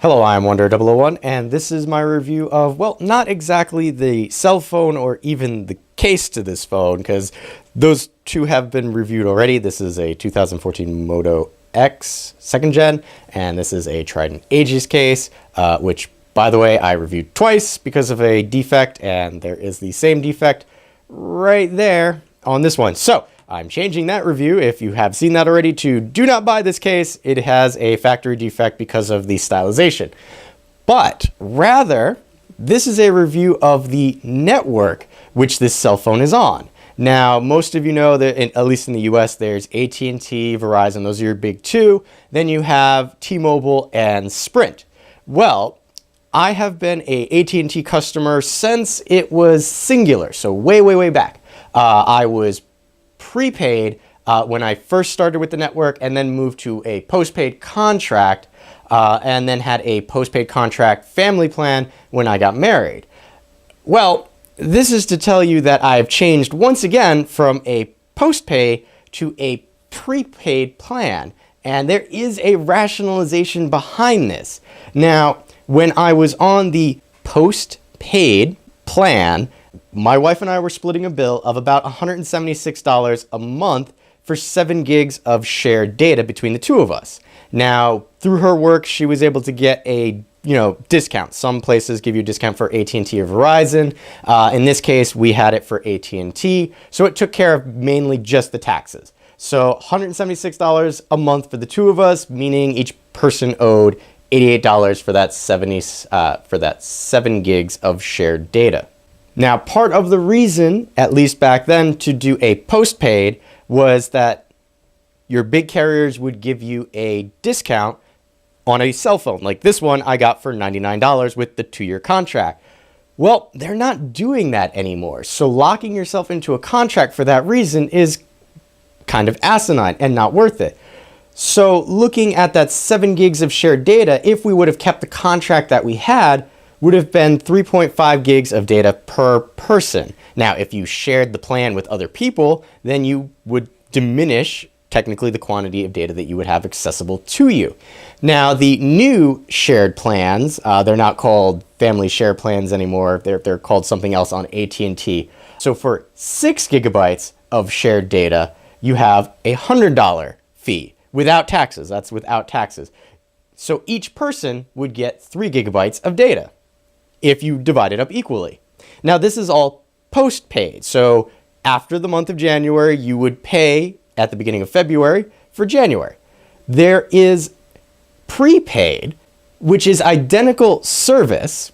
Hello, I'm Wonder001, and this is my review of, well, not exactly the cell phone or even the case to this phone, because those two have been reviewed already. This is a 2014 Moto X 2nd Gen, and this is a Trident Aegis case, which, by the way, I reviewed twice because of a defect, and there is the same defect right there on this one. So I'm changing that review, if you have seen that already, to do not buy this case. It has a factory defect because of the stylization. But rather, this is a review of the network which this cell phone is on. Now, most of you know that, at least in the US, there's AT&T, Verizon, those are your big two. Then you have T-Mobile and Sprint. Well, I have been a AT&T customer since it was singular, so way back. I was prepaid when I first started with the network, and then moved to a postpaid contract, and then had a postpaid contract family plan when I got married. Well, this is to tell you that I've changed once again from a postpaid to a prepaid plan, and there is a rationalization behind this. Now, when I was on the postpaid plan, my wife and I were splitting a bill of about $176 a month for 7 gigs of shared data between the two of us. Now, through her work, she was able to get a discount. Some places give you a discount for AT&T or Verizon. In this case, we had it for AT&T, so it took care of mainly just the taxes. So $176 a month for the two of us, meaning each person owed $88 for that 7 gigs of shared data. Now, part of the reason, at least back then, to do a postpaid was that your big carriers would give you a discount on a cell phone. Like this one I got for $99 with the 2-year contract. Well, they're not doing that anymore. So locking yourself into a contract for that reason is kind of asinine and not worth it. So looking at that 7 gigs of shared data, if we would have kept the contract that we had, would have been 3.5 gigs of data per person. Now, if you shared the plan with other people, then you would diminish technically the quantity of data that you would have accessible to you. Now, the new shared plans, they're not called family share plans anymore. They're called something else on AT&T. So for 6 gigabytes of shared data, you have a $100 fee without taxes. That's without taxes. So each person would get 3 gigabytes of data if you divide it up equally. Now, this is all postpaid. So after the month of January, you would pay at the beginning of February for January. There is prepaid, which is identical service.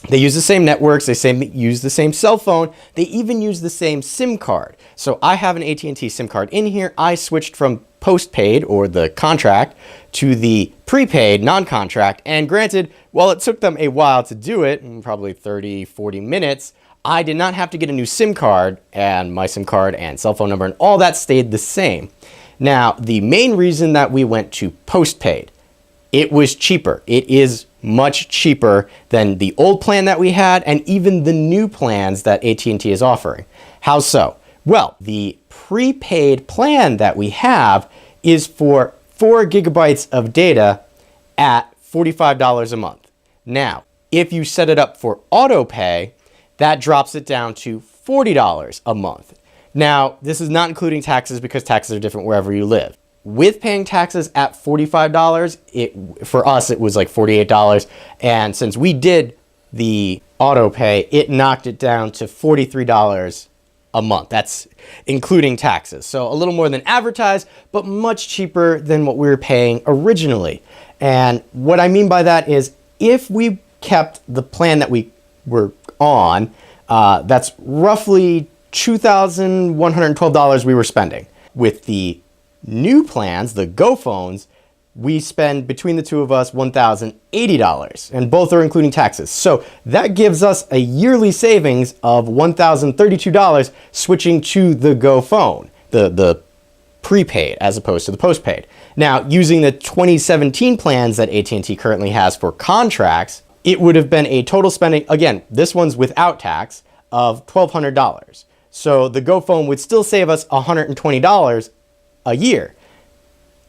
They use the same networks, they use the same cell phone, they even use the same SIM card. So I have an AT&T SIM card in here. I switched from postpaid, or the contract, to the prepaid non-contract, and granted, while it took them a while to do it, probably 30-40 minutes, I did not have to get a new SIM card, and my SIM card and cell phone number and all that stayed the same. Now, the main reason that we went to postpaid, it was cheaper. It is much cheaper than the old plan that we had and even the new plans that AT&T is offering. How so? Well, the prepaid plan that we have is for 4 gigabytes of data at $45 a month. Now, if you set it up for auto pay, that drops it down to $40 a month. Now, this is not including taxes because taxes are different wherever you live. With paying taxes at $45, for us it was like $48, and since we did the auto pay, it knocked it down to $43 a month. That's including taxes. So a little more than advertised, but much cheaper than what we were paying originally. And what I mean by that is, if we kept the plan that we were on, that's roughly $2,112 we were spending. With the new plans, the Go phones, we spend between the two of us $1,080, and both are including taxes. So that gives us a yearly savings of $1,032 switching to the Go phone, the prepaid as opposed to the postpaid. Now, using the 2017 plans that AT&T currently has for contracts, it would have been a total spending, again, this one's without tax, of $1,200. So the Go phone would still save us $120 a year.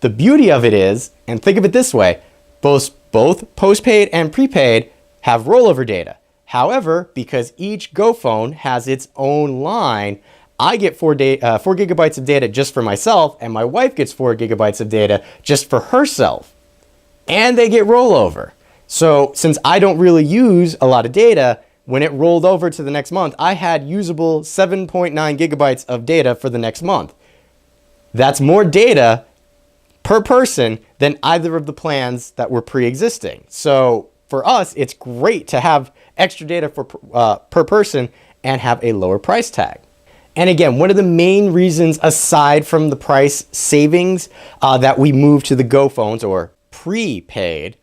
The beauty of it is, and think of it this way, both both postpaid and prepaid have rollover data. However, because each Go phone has its own line, I get 4 gigabytes of data just for myself, and my wife gets 4 gigabytes of data just for herself. And they get rollover. So since I don't really use a lot of data, when it rolled over to the next month, I had usable 7.9 gigabytes of data for the next month. That's more data per person than either of the plans that were pre-existing. So for us, it's great to have extra data for per person and have a lower price tag. And again, one of the main reasons, aside from the price savings, that we moved to the Go phones or prepaid,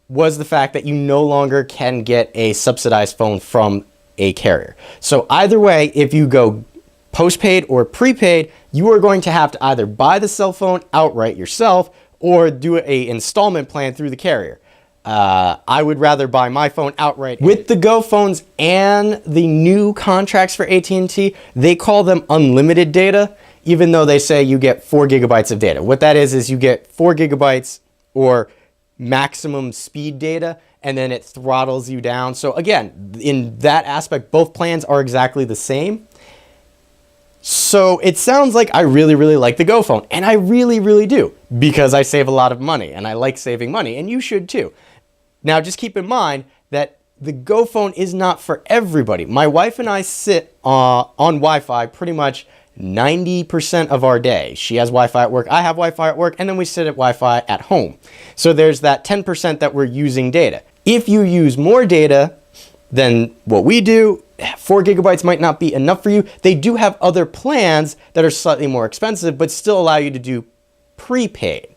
was the fact that you no longer can get a subsidized phone from a carrier. So either way, if you go postpaid or prepaid, you are going to have to either buy the cell phone outright yourself or do an installment plan through the carrier. I would rather buy my phone outright. With the Go phones and the new contracts for AT&T, they call them unlimited data, even though they say you get 4 gigabytes of data. What that is you get 4 gigabytes or maximum speed data, and then it throttles you down. So again, in that aspect, both plans are exactly the same. So it sounds like I really, really like the Go phone, and I really, really do, because I save a lot of money, and I like saving money, and you should too. Now, just keep in mind that the Go phone is not for everybody. My wife and I sit on Wi-Fi pretty much 90% of our day. She has Wi-Fi at work, I have Wi-Fi at work, and then we sit at Wi-Fi at home. So there's that 10% that we're using data. If you use more data than what we do, 4 gigabytes might not be enough for you. They do have other plans that are slightly more expensive, but still allow you to do prepaid.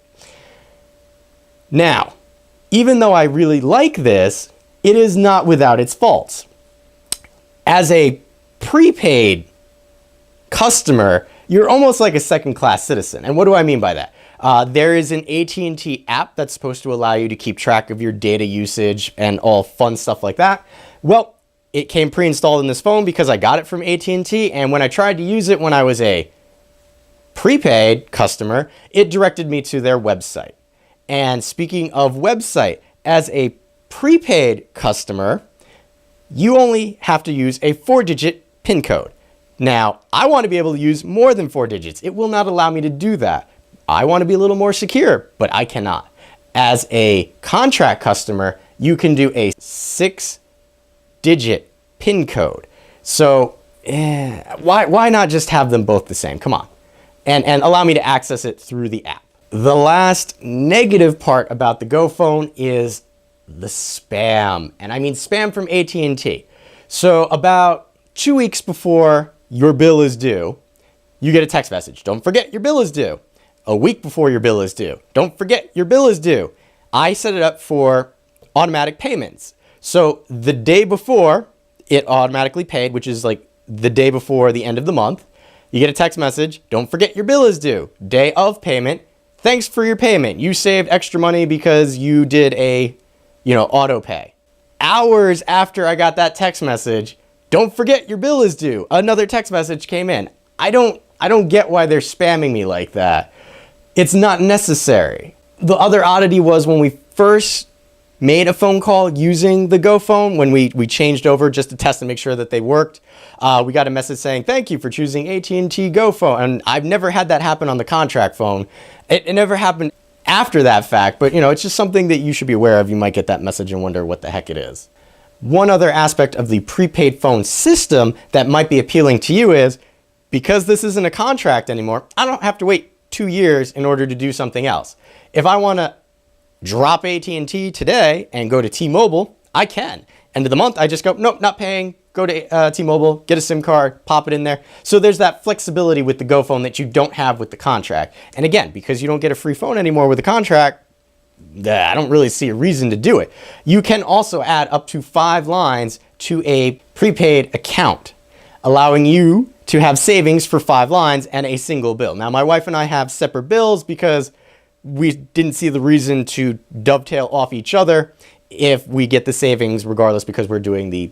Now, even though I really like this, it is not without its faults. As a prepaid customer, you're almost like a second-class citizen. And what do I mean by that? There is an AT&T app that's supposed to allow you to keep track of your data usage and all fun stuff like that. Well, it came pre-installed in this phone because I got it from AT&T, and when I tried to use it when I was a prepaid customer, it directed me to their website. And speaking of website, as a prepaid customer, you only have to use a 4-digit PIN code. Now, I want to be able to use more than 4 digits. It will not allow me to do that. I want to be a little more secure, but I cannot. As a contract customer, you can do a 6-digit PIN code. So why not just have them both the same? Come on. And allow me to access it through the app. The last negative part about the Go phone is the spam. And I mean spam from AT&T. So about 2 weeks before your bill is due, you get a text message. Don't forget your bill is due. A week before your bill is due. Don't forget your bill is due. I set it up for automatic payments. So the day before, it automatically paid, which is like the day before the end of the month. You get a text message. Don't forget your bill is due. Day of payment. Thanks for your payment. You saved extra money because you did a, auto pay. Hours after I got that text message, don't forget your bill is due. Another text message came in. I don't get why they're spamming me like that. It's not necessary. The other oddity was when we first made a phone call using the Go phone, when we changed over just to test and make sure that they worked, we got a message saying, thank you for choosing AT&T Go phone. And I've never had that happen on the contract phone. It never happened after that fact, but it's just something that you should be aware of. You might get that message and wonder what the heck it is. One other aspect of the prepaid phone system that might be appealing to you is, because this isn't a contract anymore, I don't have to wait 2 years in order to do something else. If I want to drop AT&T today and go to T-Mobile, I can. End of the month, I just go, nope, not paying. Go to T-Mobile, get a SIM card, pop it in there. So there's that flexibility with the Go phone that you don't have with the contract. And again, because you don't get a free phone anymore with the contract, I don't really see a reason to do it. You can also add up to 5 lines to a prepaid account, allowing you to have savings for 5 lines and a single bill. Now, my wife and I have separate bills because we didn't see the reason to dovetail off each other if we get the savings regardless, because we're doing the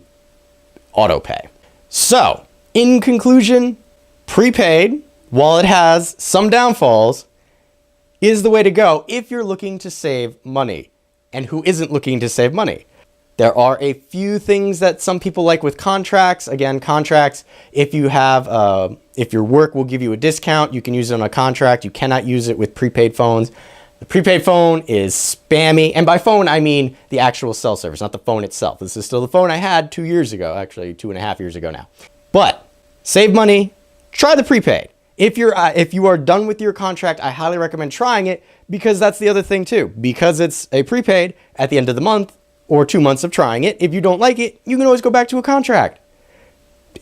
auto pay. So, in conclusion, prepaid, while it has some downfalls, is the way to go if you're looking to save money. and who isn't looking to save money. There are a few things that some people like with contracts. Again, contracts, if you have, if your work will give you a discount, you can use it on a contract. You cannot use it with prepaid phones. The prepaid phone is spammy. And by phone, I mean the actual cell service, not the phone itself. This is still the phone I had 2 years ago, actually 2.5 years ago now. But save money, try the prepaid. If you are done with your contract, I highly recommend trying it, because that's the other thing too. Because it's a prepaid, at the end of the month or 2 months of trying it, if you don't like it, you can always go back to a contract.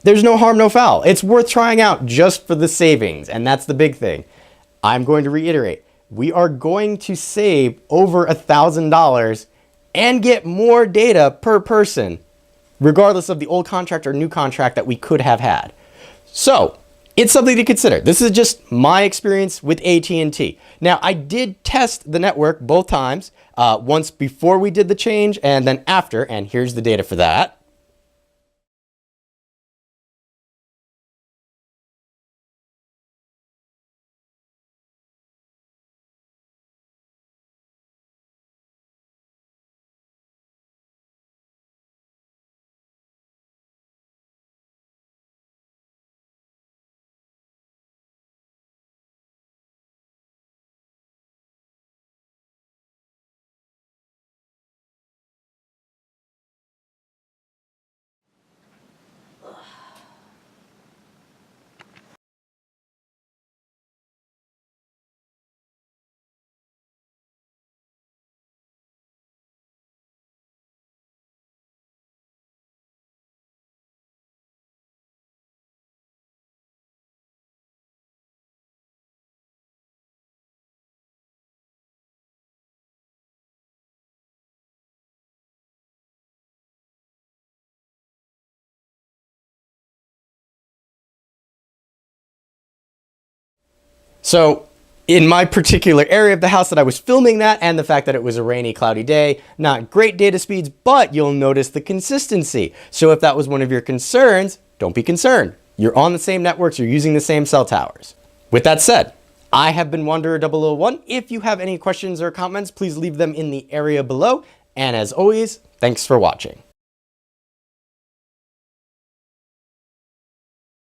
There's no harm, no foul. It's worth trying out just for the savings, and that's the big thing. I'm going to reiterate. We are going to save over $1,000 and get more data per person, regardless of the old contract or new contract that we could have had. So it's something to consider. This is just my experience with AT&T. Now, I did test the network both times, once before we did the change and then after, and here's the data for that. So in my particular area of the house that I was filming that, and the fact that it was a rainy, cloudy day, not great data speeds, but you'll notice the consistency. So if that was one of your concerns, don't be concerned. You're on the same networks, you're using the same cell towers. With that said, I have been Wanderer001. If you have any questions or comments, please leave them in the area below. And as always, thanks for watching.